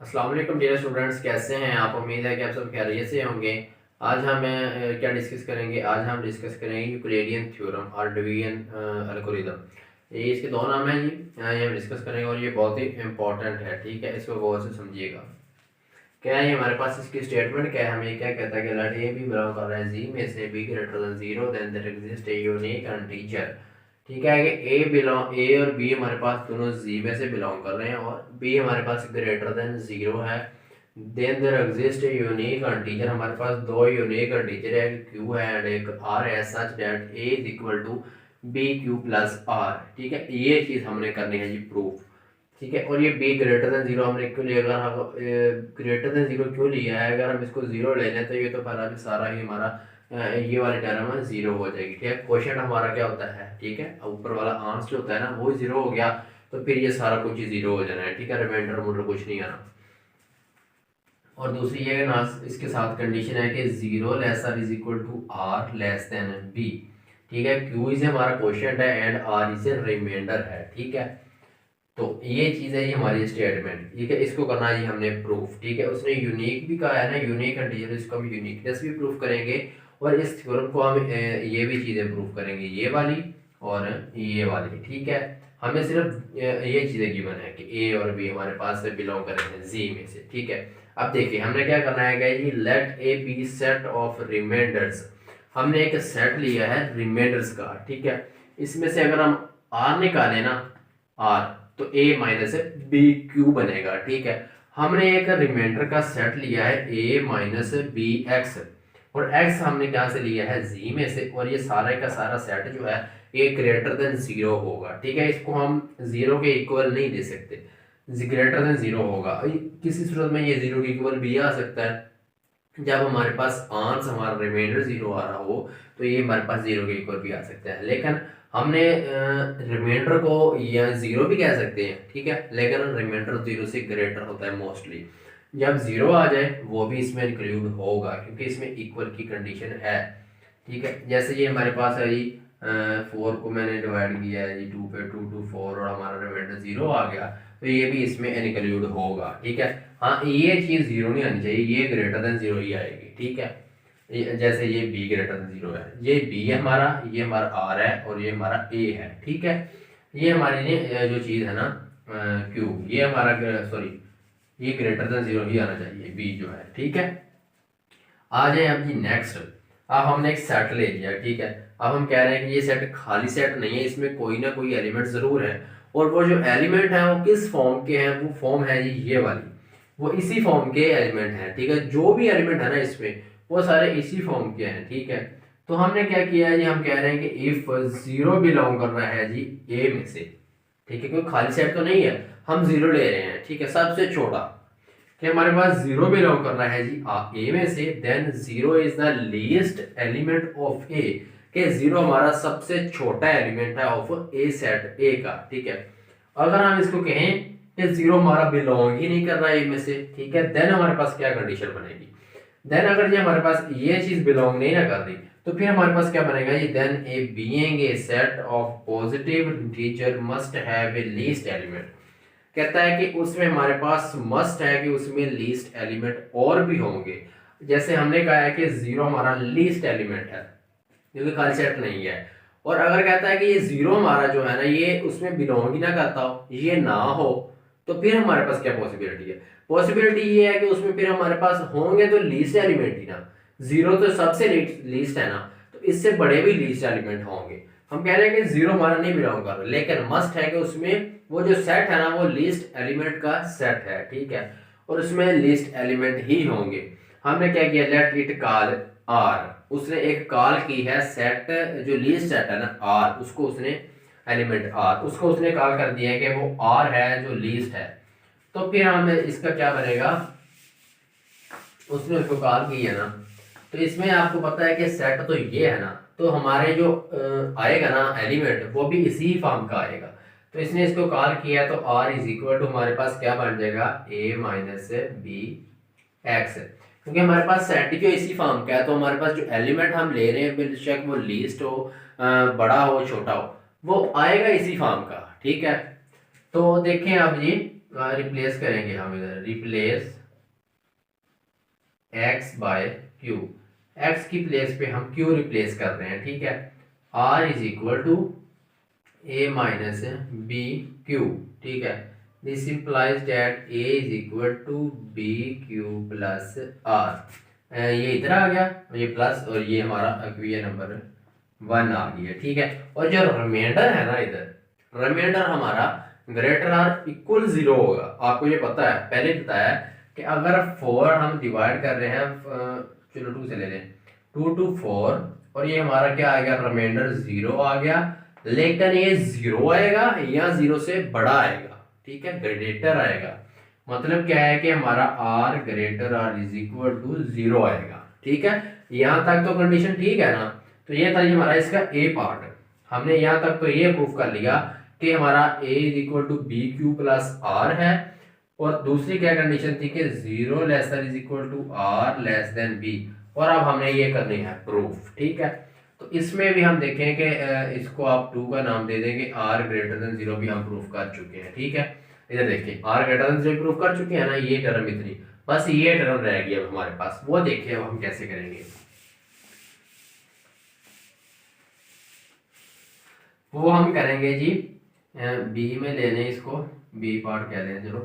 अस्सलाम वालेकुम dear students, कैसे हैं आप? उम्मीद है कि आप सब खैरियत से होंगे। आज हम क्या डिस्कस करेंगे? आज हम डिस्कस करेंगे यूक्लिडियन थ्योरम और डिवीजन एल्गोरिथम। ये इसके दो नाम हैं जी। ये हम डिस्कस करेंगे और ये बहुत ही इंपॉर्टेंट है, ठीक है। इसको गौर से समझिएगा। क्या है हमारे पास इसकी स्टेटमेंट क्या है? हमें क्या कहता है कि लेट ए बी बिलोंग कर रहा है जी में से B greater than zero, then there exist a unique integer. ठीक है कि ए और बी हमारे पास दोनों जी में से बिलोंग कर रहे हैं और बी हमारे पास ग्रेटर देन जीरो है। Then there exist a unique integer, हमारे पास दो यूनिक इंटीजर है, क्यू है एंड एक आर है, such that A is equal to B Q plus R. ठीक है, ये चीज़ हमने करनी है जी प्रूफ। ठीक है, और ये बी ग्रेटर देन जीरो हमने क्यों लिया? अगर हम ग्रेटर देन जीरो क्यों लिया है? अगर हम इसको जीरो ले लें तो ये तो पहला भी सारा ही हमारा ये वाली टर्म है जीरो हो जाएगी। ठीक है, क्वेश्चन हमारा क्या होता है? ठीक है, ऊपर वाला आंसर जो होता है ना वो जीरो हो गया तो फिर ये सारा कुछ ही जीरो हो जाना है। ठीक है, रिमाइंडर मुंडर कुछ नहीं आना। और दूसरी ये ना इसके साथ कंडीशन है कि zero lesser is equal to are less than B. ठीक है, क्यू इज हमारा क्वेश्चन है and R is a remainder है। ठीक है, तो ये चीज़ है ये हमारी स्टेटमेंट। ठीक है, इसको करना है जी हमने प्रूफ। ठीक है, उसने यूनिक भी कहा है ना, यूनिक इंटीजर, इसको हम यूनिकनेस भी प्रूफ करेंगे और इस थ्योरम को हम ये भी चीज़ें प्रूफ करेंगे, ये वाली और ये वाली। ठीक है, हमें सिर्फ ये चीज़ें गिवन है कि ए और बी हमारे पास से बिलोंग करेंगे जी में से। ठीक है, अब देखिए हमने क्या करना है जी, let A be set of remainders. हमने एक सेट लिया है रिमाइंडर्स का। ठीक है, इसमें से अगर हम आर निकालें ना, आर, तो a माइनस बी क्यू बनेगा। ठीक है, हमने एक रिमाइंडर का सेट लिया है a माइनस बी एक्स, और x हमने कहाँ से लिया है? z में से, और ये सारे का सारा सेट जो है ये ग्रेटर देन जीरो होगा। ठीक है, इसको हम जीरो के इक्वल नहीं दे सकते, ग्रेटर देन जीरो होगा। किसी सूरत में ये जीरो के इक्वल भी आ सकता है जब हमारे पास आंसर हमारा रिमाइंडर जीरो आ रहा हो, तो ये हमारे पास जीरो के इक्वल भी आ सकता है। लेकिन हमने रिमाइंडर को या जीरो भी कह सकते हैं। ठीक है, लेकिन रिमाइंडर जीरो से ग्रेटर होता है मोस्टली। जब जीरो आ जाए वो भी इसमें इंक्लूड होगा क्योंकि इसमें इक्वल की कंडीशन है। ठीक है, जैसे ये हमारे पास है जी, फोर को मैंने डिवाइड किया है जी टू पे, टू टू फोर, और हमारा रिमाइंडर जीरो आ गया, तो ये भी इसमें इंक्लूड होगा। ठीक है, हाँ ये चीज़ जीरो नहीं आनी चाहिए, ये ग्रेटर देन जीरो ही आएगी। ठीक है, जैसे ये बी ग्रेटर देन जीरो है, ये बी है हमारा, ये हमारा आर है और ये हमारा ए है। ठीक है, ये हमारी जो चीज़ है ना क्यू, ये हमारा सॉरी, ये ग्रेटर देन जीरो ही आना चाहिए बी जो है। ठीक है, आ जाए अब जी नेक्स्ट। अब हमने एक सेट ले लिया। ठीक है, अब हम कह रहे हैं कि ये सेट खाली सेट नहीं है, इसमें कोई ना कोई एलिमेंट ज़रूर है, और वो जो एलिमेंट है वो किस फॉर्म के हैं? वो फॉर्म है जी ये वाली, वो इसी फॉर्म के एलिमेंट हैं। ठीक है, जो भी एलिमेंट है ना इसमें वो सारे इसी फॉर्म के हैं। ठीक है, तो हमने क्या किया है जी, हम कह रहे हैं कि इफ जीरो बिलोंग कर रहा है जी ए में से। ठीक है, क्योंकि खाली सेट तो नहीं है, हम जीरो ले रहे हैं। ठीक है, सबसे छोटा कि हमारे पास जीरो बिलोंग कर रहा है जी ए में से, then zero is the least element of A, कि जीरो हमारा सबसे छोटा एलिमेंट है ऑफ ए सेट ए का। ठीक है, अगर हम इसको कहें कि जीरो हमारा बिलोंग ही नहीं कर रहा है ए में से, ठीक है, देन हमारे पास क्या कंडीशन बनेगी? देन अगर ये हमारे पास ये चीज बिलोंग नहीं ना कर रही तो फिर हमारे पास क्या बनेगा ये? Then A being a set of positive integer must have a least element. कहता है कि उसमें हमारे पास मस्ट है कि उसमें लीस्ट एलिमेंट और भी होंगे। जैसे हमने कहा है कि जीरो हमारा लीस्ट एलिमेंट है क्योंकि खाली सेट नहीं है, और अगर कहता है कि ये जीरो हमारा जो है ना ये उसमें बिलोंग ही ना करता हो, ये ना हो, तो फिर हमारे पास क्या पॉसिबिलिटी है? पॉसिबिलिटी ये है कि उसमें फिर हमारे पास होंगे तो लीस्ट एलिमेंट ही ना। जीरो तो सबसे लीस्ट है ना, तो इससे बड़े भी लीस्ट एलिमेंट होंगे। हम कह रहे हैं कि जीरो हमारा नहीं बिलोंग कर रहा, लेकिन मस्ट है कि उसमें वो जो सेट है ना वो लीस्ट एलिमेंट का सेट है। ठीक है, और उसमें लीस्ट एलिमेंट ही होंगे। हमने क्या किया? लेट इट कॉल आर, उसने एक कॉल की है सेट, जो लीस्ट सेट है ना आर, उसको उसने एलिमेंट आर, उसको उसने कॉल कर दिया है कि वो आर है जो लीस्ट है। तो फिर हम इसका क्या बनेगा? उसने उसको कॉल की है ना, तो इसमें आपको पता है कि सेट तो ये है ना, तो हमारे जो आएगा ना एलिमेंट वो भी इसी फॉर्म का आएगा। तो इसने इसको कॉल किया तो आर इज इक्वल टू हमारे पास क्या बन जाएगा? ए माइनस बी एक्स, क्योंकि हमारे पास सेट जो इसी फॉर्म का है, तो हमारे पास जो एलिमेंट हम ले रहे हैं बेशक वो लीस्ट हो, बड़ा हो, छोटा हो, वो आएगा इसी फॉर्म का। ठीक है, तो देखें अब जी रिप्लेस करेंगे हम इधर, replace x by Q. x की प्लेस पे हम q रिप्लेस कर रहे हैं, ठीक है। r is equal to a minus B Q, ठीक है। This implies that a is equal to B Q plus r। ये इधर आ गया, ये प्लस, और ये हमारा इक्वेशन नंबर 1 आ गई है, ठीक है। और जो रिमाइंडर है ना इधर, रिमाइंडर हमारा ग्रेटर आर इक्वल 0 होगा। आपको ये पता है, पहले बताया कि अगर 4 हम डिवाइड कर रहे हैं, चलो 2 से ले लें, 2 to 4, और ये हमारा क्या आ गया, रिमाइंडर 0 आ गया, लेकिन ये 0 आएगा या 0 से बड़ा आएगा, ठीक है, ग्रेटर आएगा। मतलब क्या है कि हमारा r greater or is equal to 0 आएगा, ठीक है। यहाँ तक तो कंडीशन ठीक है ना। तो ये था ये हमारा इसका ए पार्ट। हमने यहाँ तक तो ये प्रूफ कर लिया कि हमारा a is equal to B Q plus r है। और दूसरी क्या कंडीशन थी कि 0 less than is equal to are less than b. और अब हमने ये करनी है प्रूफ, ठीक है। तो इसमें भी हम देखें कि इसको आप 2 का नाम दे देंगे, r ग्रेटर देन 0 भी हम प्रूफ कर चुके हैं, ठीक है। इधर देखिए r ग्रेटर देन 0 प्रूफ कर चुके हैं ना, ये टर्म इतनी, बस ये टर्म रह गई अब हमारे पास, वो देखिए अब हम कैसे करेंगे। वो हम करेंगे जी, बी में ले लें इसको, बी पार्ट कह लें चलो,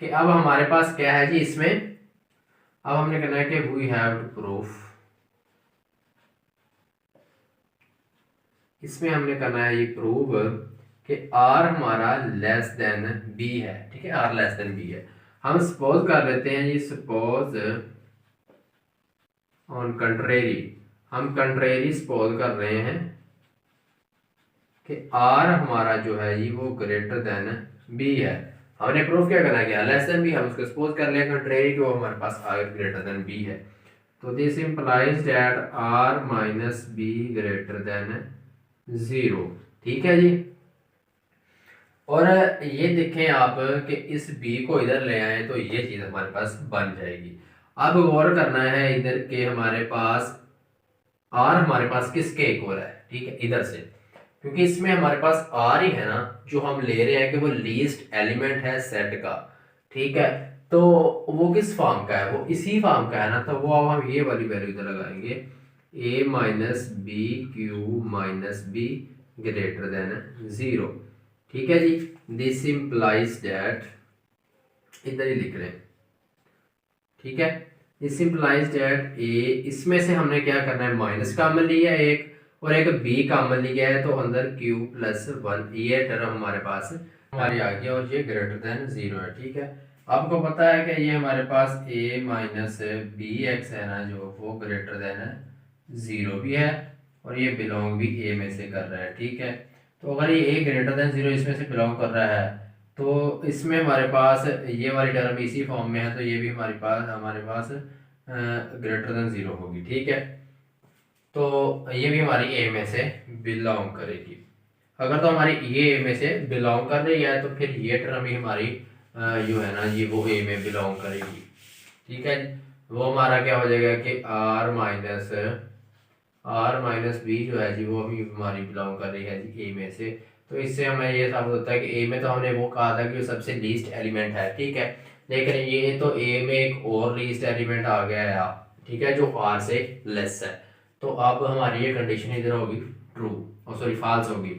कि अब हमारे पास क्या है जी इसमें, अब हमने करना है कि वी हैव टू प्रूफ, इसमें हमने करना है ये प्रूव कि r हमारा लेस देन b है, ठीक है, r लेस देन b है। हम सपोज कर लेते हैं जी, सपोज ऑन कंट्रेरी, हम कंट्रेरी सपोज कर रहे हैं कि r हमारा जो है ये वो ग्रेटर देन b है। हमने प्रूफ क्या करना है, लेस देन b, हम उसको सपोज कर लें कंट्रेरी कि वो हमारे पास r ग्रेटर देन b है। तो this implies that r minus b greater than 0, ठीक है जी। और ये देखें आप कि इस b को इधर ले आए तो ये चीज़ हमारे पास बन जाएगी। अब गौर करना है इधर के हमारे पास r हमारे पास किसके इक्वल है, ठीक है, इधर से, क्योंकि इसमें हमारे पास r ही है ना जो हम ले रहे हैं कि वो लीस्ट एलिमेंट है सेट का, ठीक है। तो वो किस फॉर्म का है, वो इसी फॉर्म का है ना, तो वो अब हम ये वाली वैल्यू इधर लगाएंगे, a minus B Q minus b greater than 0, ठीक है जी। दिस इंप्लाइज दैट, इधर ही लिख रहे हैं, ठीक है, दिस इंप्लाइज दैट a, इसमें से हमने क्या करना है, माइनस कॉमन लिया है एक, और एक b कॉमन लिया है, तो अंदर q प्लस 1, ये टर्म हमारे पास हमारी आ गया, और ये ग्रेटर देन 0 है, ठीक है। आपको पता है कि ये हमारे पास a माइनस बी एक्स है ना, जो वो ग्रेटर देन 0 भी है, और ये बिलोंग भी a में से कर रहा है, ठीक है। तो अगर ये a ग्रेटर देन 0 इसमें से बिलोंग कर रहा है, तो इसमें हमारे पास ये वाली टर्म इसी फॉर्म में है, तो ये भी हमारे पास ग्रेटर देन 0 होगी, ठीक है। तो ये भी हमारी ए में से बिलोंग करेगी। अगर तो हमारी ये ए में से बिलोंग कर रही है, तो फिर ये टर्म ही हमारी जो है ना ये वो ए में बिलोंग करेगी, ठीक है। वो हमारा क्या हो जाएगा कि आर माइनस बी जो है जी वो भी हमारी बिलोंग कर रही है जी ए में से। तो इससे हमें ये साबित होता है कि ए में तो हमने वो कहा था कि वो सबसे लीस्ट एलिमेंट है, ठीक है, लेकिन ये तो ए में एक और लीस्ट एलिमेंट आ गया है, ठीक है, जो आर से लेस है। तो अब हमारी ये कंडीशन इधर होगी ट्रू, और सॉरी फॉल्स होगी,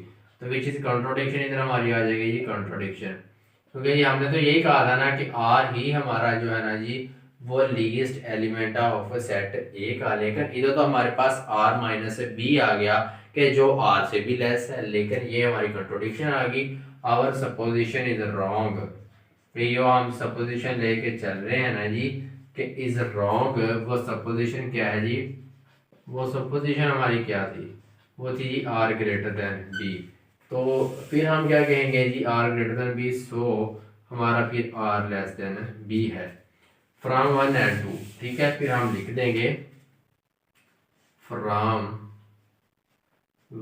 तो विच इज कंट्रोडिक्शन इधर हमारी आ जाएगी ये कंट्रोडिक्शन, क्योंकि ये हमने तो यही कहा था ना कि आर ही हमारा जो है ना जी वो लीस्ट एलिमेंट ऑफ सेट ए का, लेकिन इधर तो हमारे पास आर माइनस बी आ गया कि जो आर से भी लेस है, लेकिन ये हमारी कंट्रोडिक्शन आ गई, आवर सपोजिशन इज रॉन्ग। जो हम सपोजिशन लेके चल रहे हैं ना जी कि इज रॉन्ग, वो सपोजिशन क्या है जी, वो सपोजिशन हमारी क्या थी, वो थी जी आर ग्रेटर देन बी। तो फिर हम क्या कहेंगे जी, आर ग्रेटर देन बी, सो हमारा फिर आर लेस देन बी है फ्रॉम 1 एंड 2, ठीक है। फिर हम लिख देंगे फ्रॉम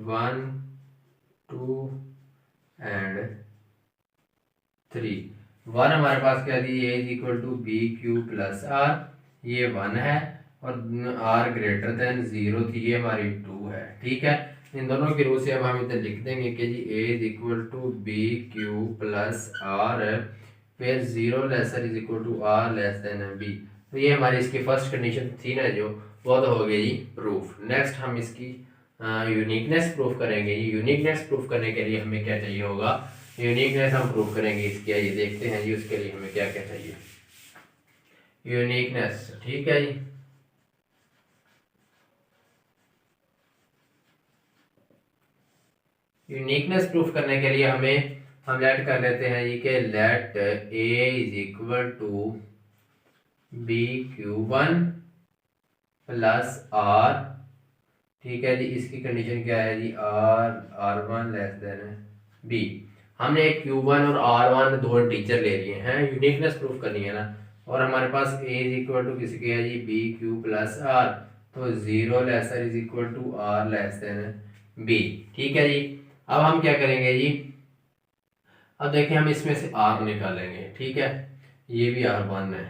1 2 एंड 3। 1 हमारे पास क्या थी, A is equal to B Q plus R, ये 1 है, और r ग्रेटर देन 0 थी, ये हमारी 2 है, ठीक है। इन दोनों की रो से अब हम इधर लिख देंगे कि जी a is equal to B Q plus R, फिर zero lesser is equal to are less than B. तो ये हमारी इसकी फर्स्ट कंडीशन थी ना जो, वो तो हो गई जी प्रूफ। नेक्स्ट हम इसकी यूनिकनेस प्रूफ करेंगे। यूनिकनेस प्रूफ करने के लिए हमें क्या चाहिए होगा, यूनिकनेस हम प्रूफ करेंगे इसकी। ये देखते हैं जी उसके लिए हमें क्या क्या चाहिए। यूनिकनेस, ठीक है जी। यूनिकनेस प्रूफ करने के लिए हम लेट कर लेते हैं जी कि let A is equal to B Q one plus R, ठीक है जी। इसकी कंडीशन क्या है जी, R one less than B. हमने क्यू वन और आर वन दो टीचर ले लिए हैं, यूनिकनेस प्रूफ करनी है ना। और हमारे पास ए इज इक्वल टू किसके है जी, बी क्यू प्लस आर। तो zero lesser is equal to are less than B, ठीक है जी। अब हम क्या करेंगे जी, अब देखिए हम इसमें से आर निकालेंगे, ठीक है। ये भी आर वन है,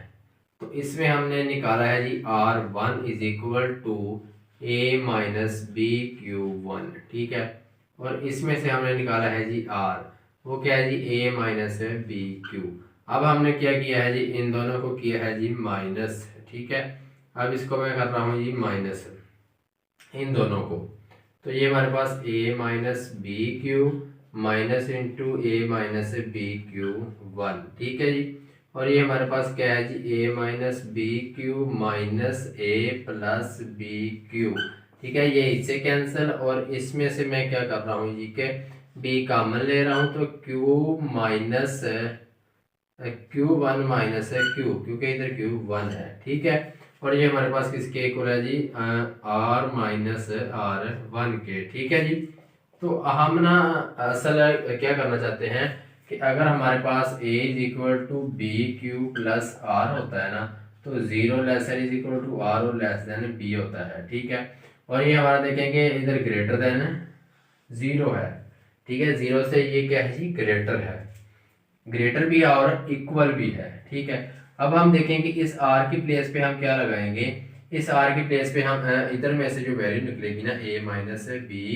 तो इसमें हमने निकाला है जी R one is equal to A minus B Q one, ठीक है। और इसमें से हमने निकाला है जी आर, वो क्या है जी, ए माइनस बी क्यू। अब हमने क्या किया है जी, इन दोनों को किया है जी माइनस, ठीक है। अब इसको मैं कर रहा हूँ जी माइनस इन दोनों को। तो ये हमारे पास A minus B Q minus into A minus B Q one, ठीक है जी। और ये हमारे पास क्या है जी, A minus B Q minus A plus B Q, ठीक है। ये इससे कैंसिल, और इसमें से मैं क्या कर रहा हूँ जी के बी कॉमन ले रहा हूँ, तो Q minus Q one minus है क्यू, क्योंकि इधर क्यू वन है, ठीक है। और ये हमारे पास किसके इक्वल है जी, आर माइनस आर वन के, ठीक है जी। तो हम ना असल क्या करना चाहते हैं कि अगर हमारे पास a is equal to B Q plus r होता है ना, तो zero lesser is equal to r और लेस देन बी होता है, ठीक है। और ये हमारा देखेंगे इधर ग्रेटर देन जीरो है, ठीक है। जीरो से ये क्या है जी, ग्रेटर है, ग्रेटर भी है और इक्वल भी है, ठीक है। अब हम देखेंगे इस आर की प्लेस पे हम क्या लगाएंगे, इस आर की प्लेस पे हम इधर में से जो वैल्यू निकलेगी ना a माइनस बी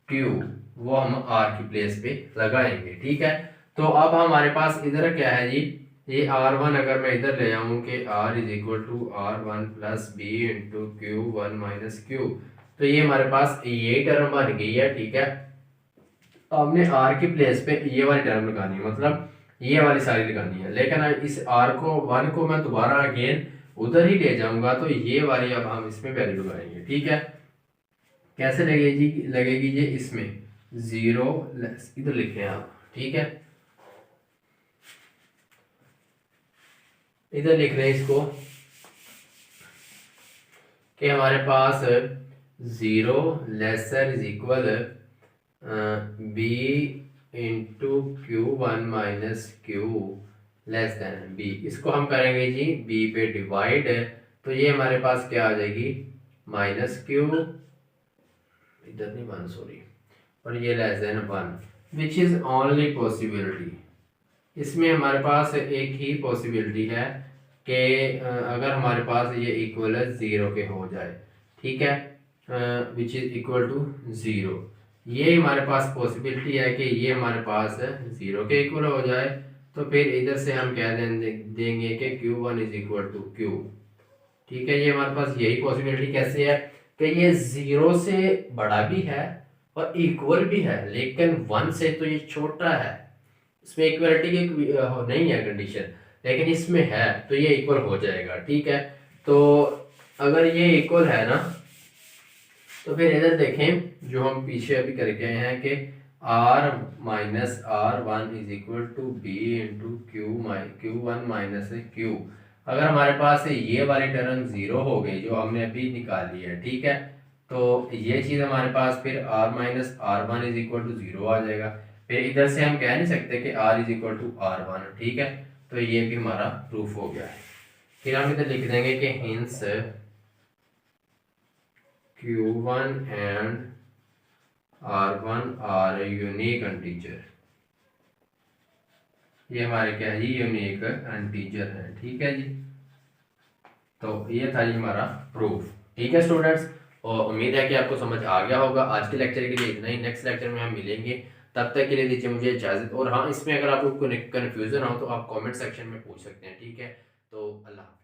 क्यू, वो हम आर की प्लेस पे लगाएंगे, ठीक है। तो अब हमारे पास इधर क्या है जी, ये आर वन अगर मैं इधर ले आऊं कि r is equal to r one plus b into Q one minus q, तो ये हमारे पास ये टर्म बन गई है, ठीक है। हमने आर की प्लेस पे ये वाली टर्म लगानी है, मतलब ये वाली सारी लगानी है। लेकिन इस आर को वन को मैं दोबारा अगेन उधर ही ले जाऊंगा, तो ये वाली अब हम इसमें वैल्यू लगाएंगे, ठीक है। कैसे लगेगी जी, लगेगी ये इसमें जीरो, इधर लिखे हैं आप, ठीक है। इधर लिख रहे हैं इसको कि हमारे पास zero lesser is equal B into Q one minus Q less than B. इसको हम करेंगे जी बी पे डिवाइड, तो ये हमारे पास क्या आ जाएगी, माइनस क्यू, इधर नहीं वन सॉरी, और ये less than one, which is only possibility. इसमें हमारे पास एक ही पॉसिबिलिटी है कि अगर हमारे पास ये इक्वल है ज़ीरो के हो जाए, ठीक है, which is equal to zero. ये हमारे पास पॉसिबिलिटी है कि ये हमारे पास ज़ीरो के इक्वल हो जाए, तो फिर इधर से हम कह देंगे कि q one is equal to q, ठीक है। ये हमारे पास यही पॉसिबिलिटी कैसे है कि ये ज़ीरो से बड़ा भी है और इक्वल भी है, लेकिन वन से तो ये छोटा है, इसमें इक्वलिटी की नहीं है कंडीशन, लेकिन इसमें है, तो ये इक्वल हो जाएगा, ठीक है। तो अगर ये इक्वल है ना, तो फिर इधर देखें जो हम पीछे अभी करके आए हैं कि r minus are one is equal to b into Q one minus q. अगर हमारे पास ये वाली टर्म जीरो हो गई जो हमने अभी निकाली है, ठीक है, तो ये चीज़ हमारे पास फिर R minus are one is equal to zero आ जाएगा। फिर इधर से हम कह नहीं सकते कि r is equal to r one, ठीक है। तो ये भी हमारा प्रूफ हो गया है। फिर हम इधर लिख देंगे कि hence Q1 and R1 are unique integer. ये हमारे क्या है जी, यूनिक इंटीजर है, ठीक है जी। तो ये था जी हमारा प्रूफ, ठीक है स्टूडेंट्स। और उम्मीद है कि आपको समझ आ गया होगा। आज के लेक्चर के लिए इतना ही, नेक्स्ट लेक्चर में हम मिलेंगे। तब तक के लिए दीजिए मुझे इजाज़त। और हाँ, इसमें अगर आपको कोई कन्फ्यूज़न हो तो आप कमेंट सेक्शन में पूछ सकते हैं, ठीक है? तो अल्लाह।